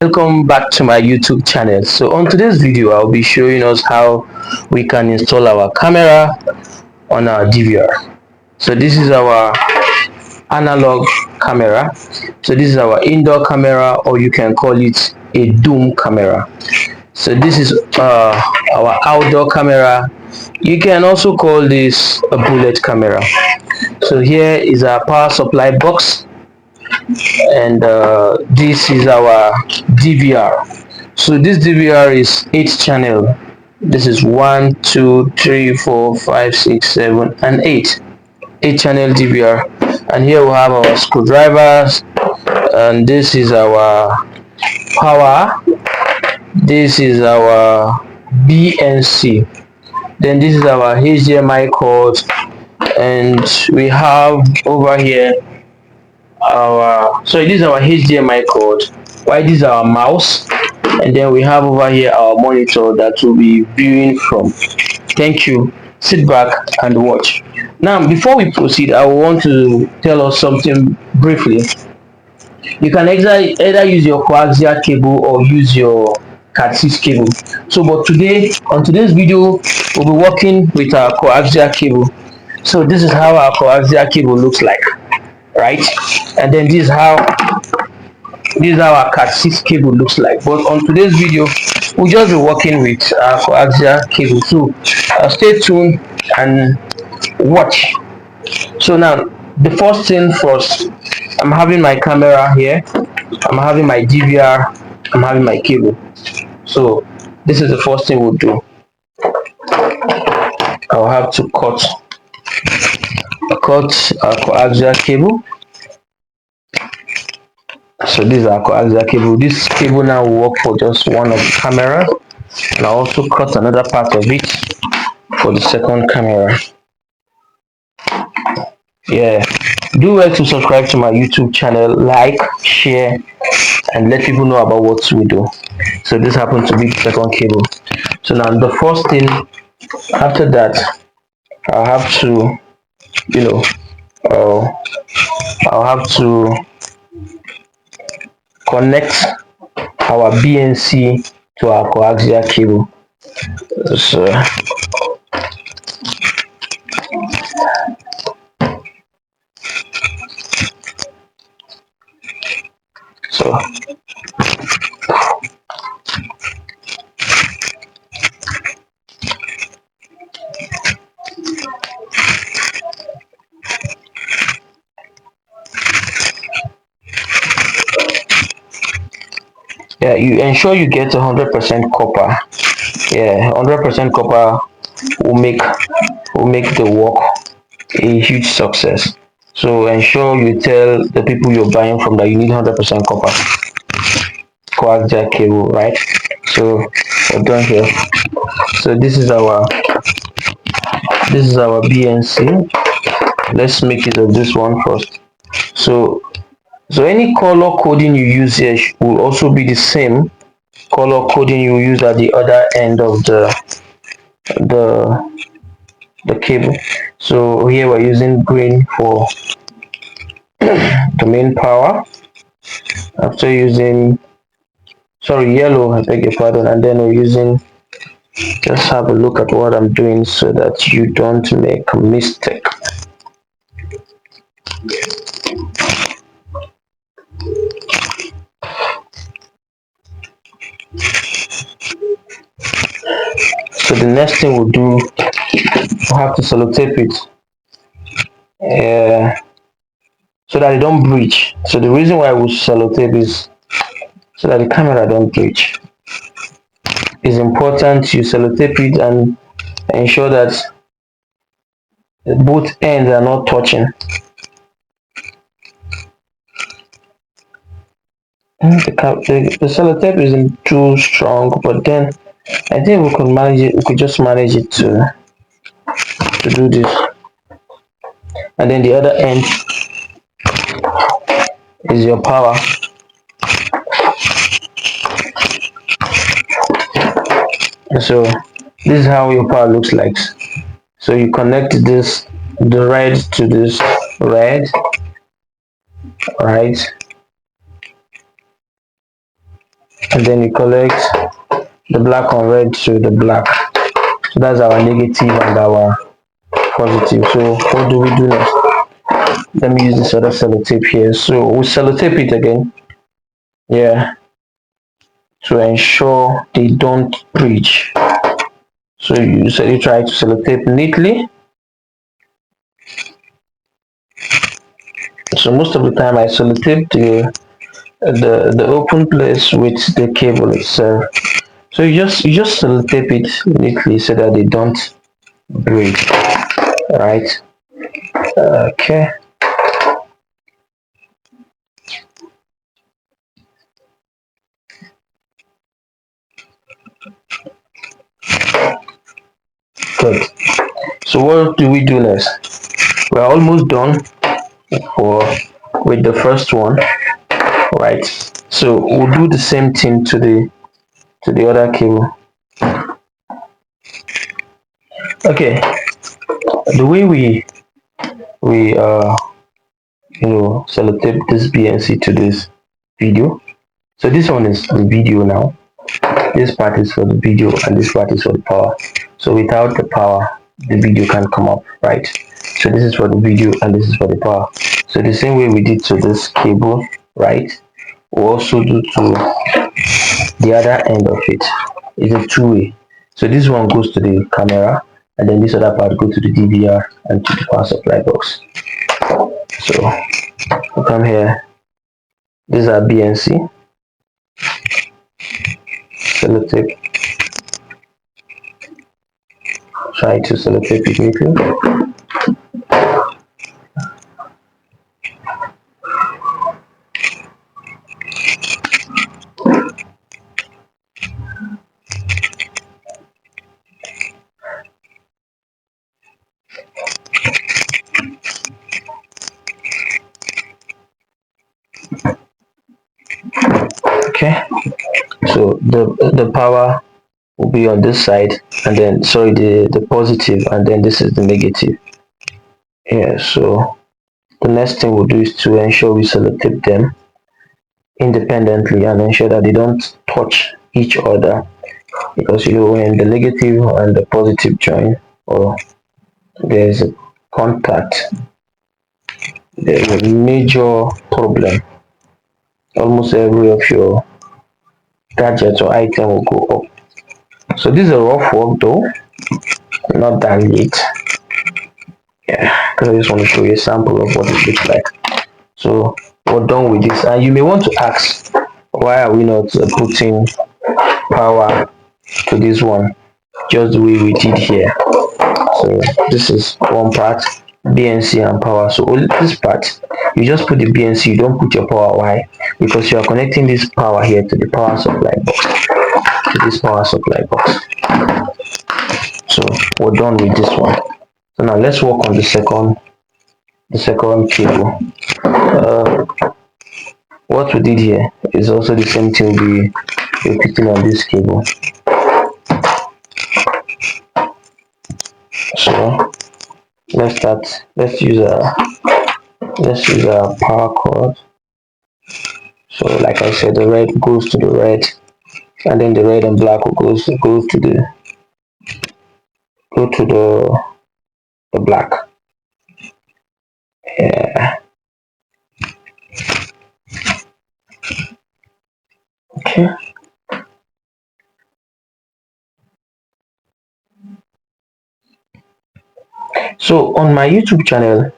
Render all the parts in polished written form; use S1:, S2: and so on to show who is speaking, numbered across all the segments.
S1: Welcome back to my YouTube channel. So on today's video I'll be showing us how we can install our camera on our DVR. So this is our analog camera. So this is our indoor camera, or you can call it a dome camera. So this is our outdoor camera. You can also call this a bullet camera. So here is our power supply box, and this is our DVR. So this DVR is 8 channel. This is 1, 2, 3, 4, 5, 6, 7, and 8 channel DVR. And here we have our screwdrivers, and this is our power, this is our BNC, then this is our HDMI cord, and we have over here this is our HDMI cord, while this is our mouse, and then we have over here our monitor that we'll be viewing from. Thank you. Sit back and watch. Now before we proceed, I want to tell us something briefly. You can either use your coaxial cable or use your Cat6 cable. So but today, on today's video, we'll be working with our coaxial cable. So this is how our coaxial cable looks like, right? And then this is how our Cat6 cable looks like. But on today's video, we'll just be working with our coaxial cable. So stay tuned and watch. So now, the first thing first, I'm having my camera here, I'm having my DVR, I'm having my cable. So this is the first thing we'll do. I'll have to cut our coaxial cable. So this is our coaxial cable. This cable now will work for just one of the cameras, and I'll also cut another part of it for the second camera. Yeah, do well to subscribe to my YouTube channel, like, share, and let people know about what we do. So this happens to be the second cable. So now the first thing after that, I'll have to I'll have to connect our BNC to our coaxial cable. So yeah, you ensure you get 100% copper. Yeah, 100% copper will make the work a huge success. So ensure you tell the people you're buying from that you need 100% copper coaxial cable, right? So we're done here. So this is our BNC. Let's make it of this one first. So any color coding you use here will also be the same color coding you use at the other end of the cable. So here we're using green for the main power, after using yellow, I beg your pardon, and then we're using, just have a look at what I'm doing so that you don't make a mistake. So the next thing we'll do, we'll have to sellotape it so that it don't breach. So the reason why we sellotape is so that the camera don't breach. It's important you sellotape it and ensure that both ends are not touching. The sellotape isn't too strong, but then I think we could manage it. We could just manage it to do this, and then the other end is your power. So this is how your power looks like. So you connect the red to this red, right? and then you collect the black on red to the black. So that's our negative and our positive. So what do we do next? Let me use this other sellotape here. So we sellotape it again, yeah, to ensure they don't breach. So you try to sellotape neatly. So most of the time I sellotape the open place with the cable itself. So you just sellotape it neatly so that they don't break. Right? Okay. Good. So what do we do next? We're almost done for with the first one, right? So we'll do the same thing to the other cable. Okay. The way we sellotape this BNC to this video. So this one is the video now. This part is for the video and this part is for the power. So without the power, the video can't come up, right? So this is for the video and this is for the power. So the same way we did to this cable, right? We'll also do to the other end of it. It's a two-way. So this one goes to the camera and then this other part goes to the DVR and to the power supply box. So we come here. These are BNC. Sellotape. Try to sellotape it neatly. Okay. So the power will be on this side and then sorry the positive and then this is the negative. Yeah, so the next thing we'll do is to ensure we sellotape them independently and ensure that they don't touch each other, because when the negative and the positive join or there's a contact, there's a major problem. Almost every of your gadgets or item will go up. So this is a rough work though, not that neat. Yeah, because I just want to show you a sample of what it looks like. So we're done with this, and you may want to ask, why are we not putting power to this one just the way we did here? So this is one part, BNC and power. So this part you just put the BNC, you don't put your power. Why? Because you are connecting this power here to the power supply box, to this power supply box. So we're done with this one. So now let's work on the second cable. What we did here is also the same thing we repeating on this cable. So let's use a power cord. So like I said, the red goes to the red and then the red and black will go to the black. Yeah. Okay. So on my YouTube channel,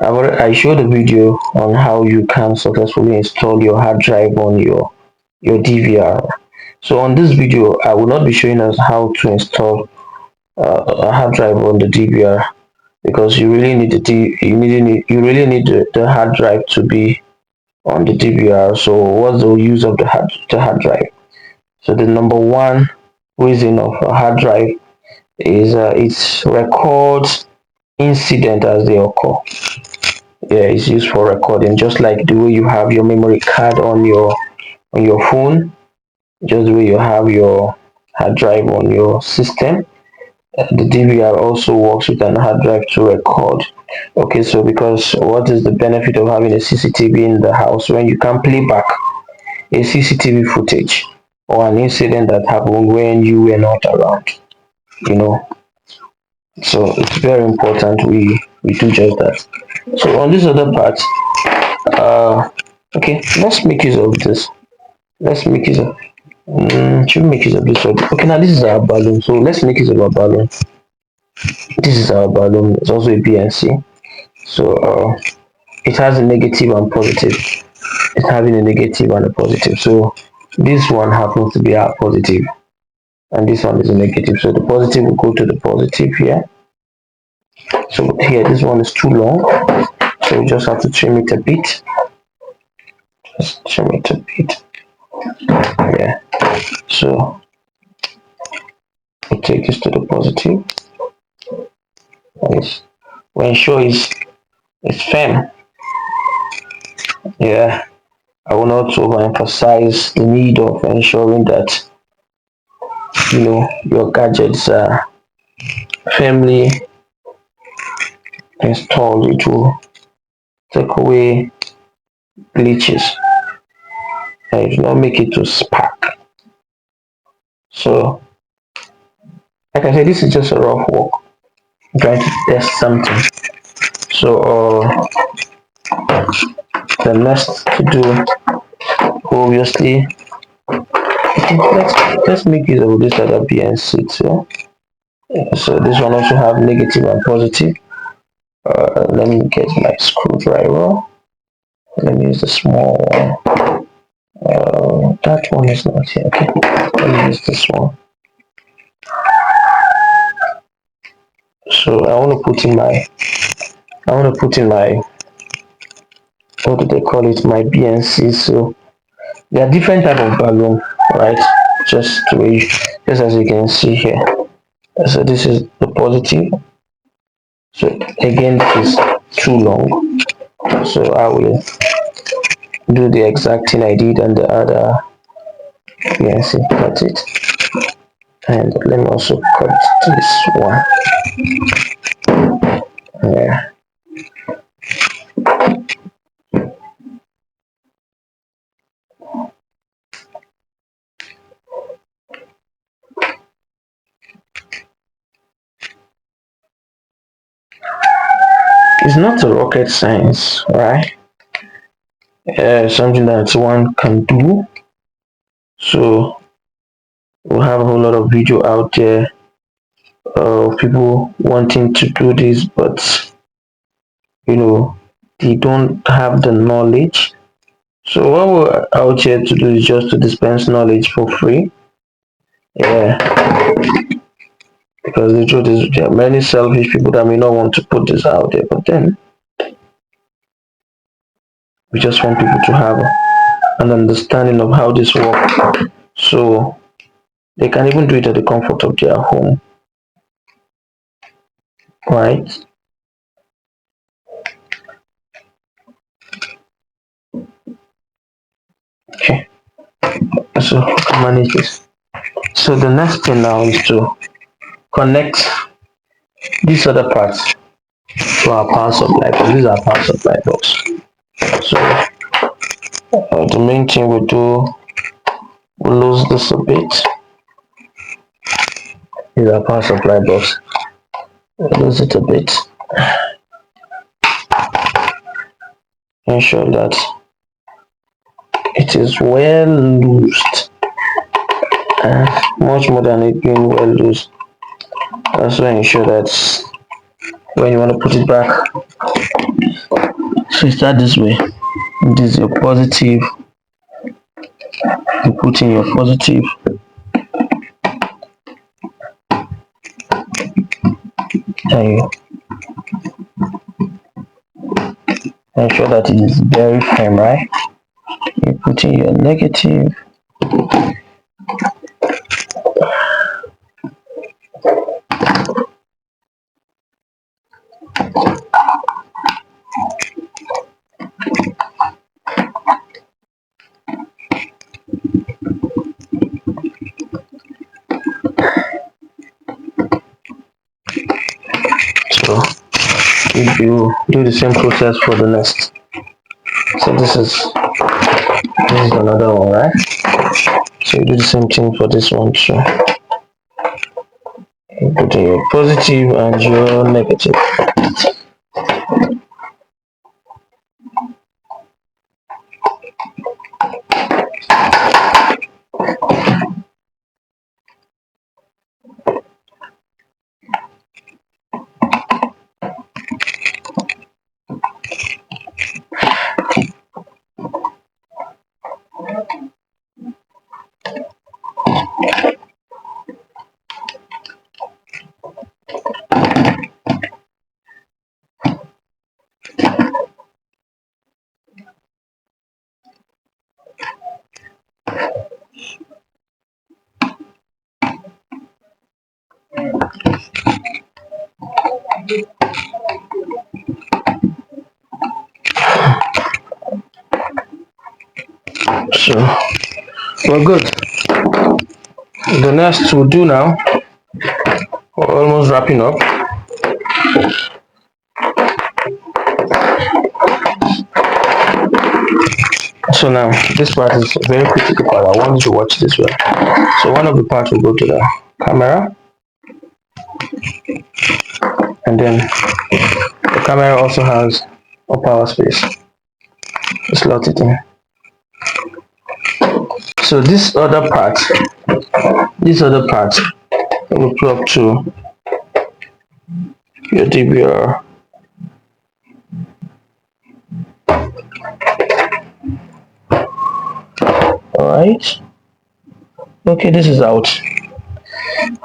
S1: I showed a video on how you can successfully install your hard drive on your DVR. So on this video, I will not be showing us how to install a hard drive on the DVR, because you really need the hard drive to be on the DVR. So what's the use of the hard drive? So the number one reason of a hard drive is it records incident as they occur. Yeah, it's used for recording, just like the way you have your memory card on your phone, just the way you have your hard drive on your system. The DVR also works with an hard drive to record. Okay, so because what is the benefit of having a CCTV in the house when you can play back? a CCTV footage or an incident that happened when you were not around, you know. So it's very important we do just that. So on this other part, okay, let's make use of this. Let's make use of should we make use of this one? Okay, now this is our balloon. So let's make use of our balloon. This is our balloon. It's also a BNC. So it has a negative and positive. It's having a negative and a positive. So this one happens to be our positive, and this one is a negative. So the positive will go to the positive here. So here, this one is too long. So we just have to trim it a bit. Just trim it a bit. Yeah. So we take this to the positive. Yes. We ensure it's firm. Yeah. I will not overemphasize the need of ensuring that your gadgets are firmly installed. It will take away glitches and it will not make it to spark. So like I said, this is just a rough work. I'm trying to test something. So the next to do, obviously, let's make use of this other BNC too. So this one also have negative and positive. Let me get my screwdriver. Let me use the small one. That one is not here. Okay, let me use this one. So I want to put in my what do they call it, my BNC. So there are different type of balloon, right? Just as you can see here. So this is the positive. So again, this is too long. So I will do the exact thing I did on the other BNC. Cut it, and let me also cut this one. Yeah. It's not a rocket science, right? Something that one can do. So we'll have a whole lot of video out there of people wanting to do this, but they don't have the knowledge. So what we're out here to do is just to dispense knowledge for free. Yeah, because the truth is there are many selfish people that may not want to put this out there, but then we just want people to have an understanding of how this works, so they can even do it at the comfort of their home, right? Okay, so we can manage this. So the next thing now is to connect this other part to our power supply, because this is our power supply box. So the main thing we do, we lose this a bit. This is our power supply box. We lose it a bit. Ensure that it is well loosed, much more than it being well loosed. Also ensure that when you want to put it back, so you start this way. This is your positive. You put in your positive. And you ensure that it is very firm, right? You put in your negative. So if you do the same process for the next, so this is This is another one, right? So you do the same thing for this one too. You put in your positive and your negative. So we're good. The next we'll do now, we're almost wrapping up. So now this part is a very critical part. I want you to watch this well. So one of the parts will go to the camera, and then the camera also has a power space. Slot it in. So this other part will plug to your DVR. Alright. Okay, this is out.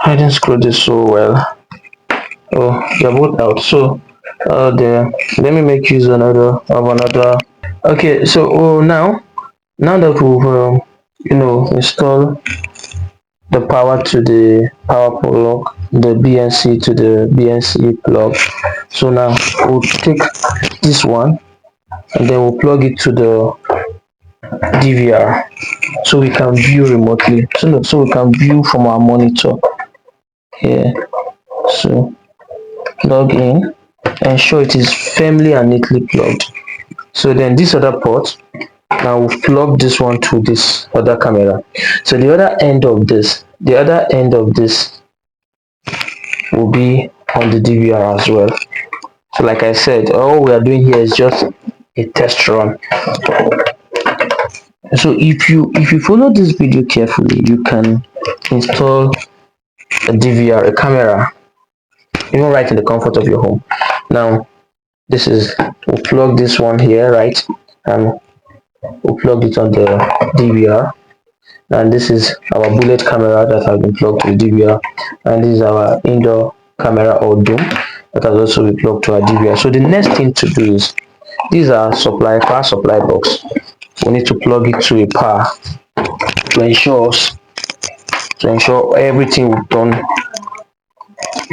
S1: I didn't screw this so well. Oh, they're both out. So there. Let me make use of another. Okay, so now that we've install the power to the power plug, the BNC to the BNC plug. So now we'll take this one and then we'll plug it to the DVR so we can view remotely. So we can view from our monitor here. So plug in, ensure it is firmly and neatly plugged. So then this other port, now we'll plug this one to this other camera. So the other end of this will be on the DVR as well. So like I said, all we are doing here is just a test run. So if you follow this video carefully, you can install a DVR, a camera, even right in the comfort of your home. Now we'll plug this one here, right, and we'll plug it on the DVR. And this is our bullet camera that has been plugged to the DVR, and this is our indoor camera or dome that has also been plugged to our DVR. So the next thing to do is, these are power supply box. We need to plug it to a power to ensure everything we've done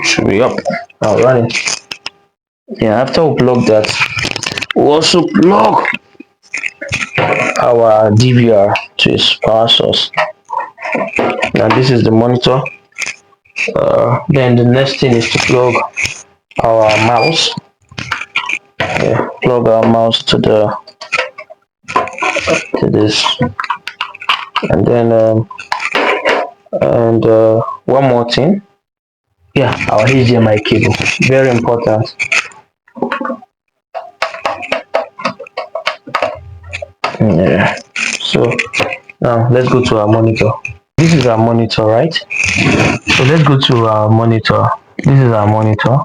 S1: should be up and running. Yeah, after we plug that, we'll also plug our DVR to its power source. Now this is the monitor. Then the next thing is to plug our mouse. Yeah, plug our mouse to this, and then one more thing. Yeah, our HDMI cable, very important. Yeah. So now let's go to our monitor. This is our monitor, right? So let's go to our monitor. This is our monitor.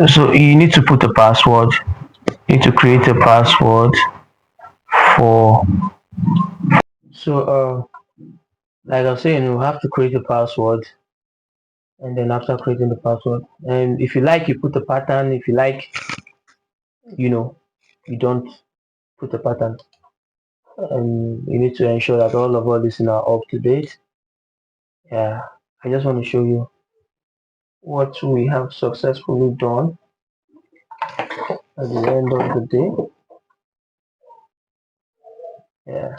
S1: So you need to put a password. You need to create a password for. So like I was saying, you have to create a password, and then after creating the password, and if you like, you put a pattern. If you like, you know, you don't put a pattern. You need to ensure that all this are up to date. Yeah, I just want to show you what we have successfully done at the end of the day. Yeah,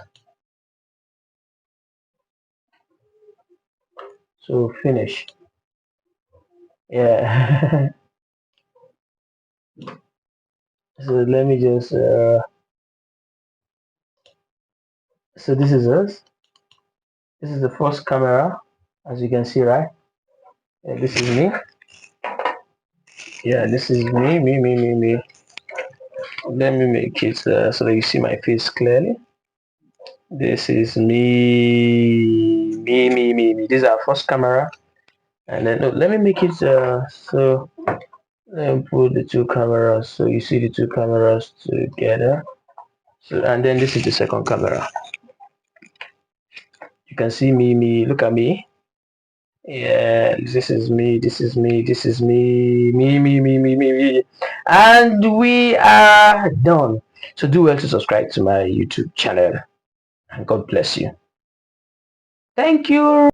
S1: so finish. Yeah. So let me just So this is us. This is the first camera, as you can see, right? Yeah, this is me. Yeah, this is me. Let me make it so that you see my face clearly. This is me. This is our first camera. And then no, let me make it so let me put the two cameras so you see the two cameras together. So and then this is the second camera. You can see me. Look at me. Yeah, this is me. This is me. This is me. And we are done. So do well to subscribe to my YouTube channel. And God bless you. Thank you.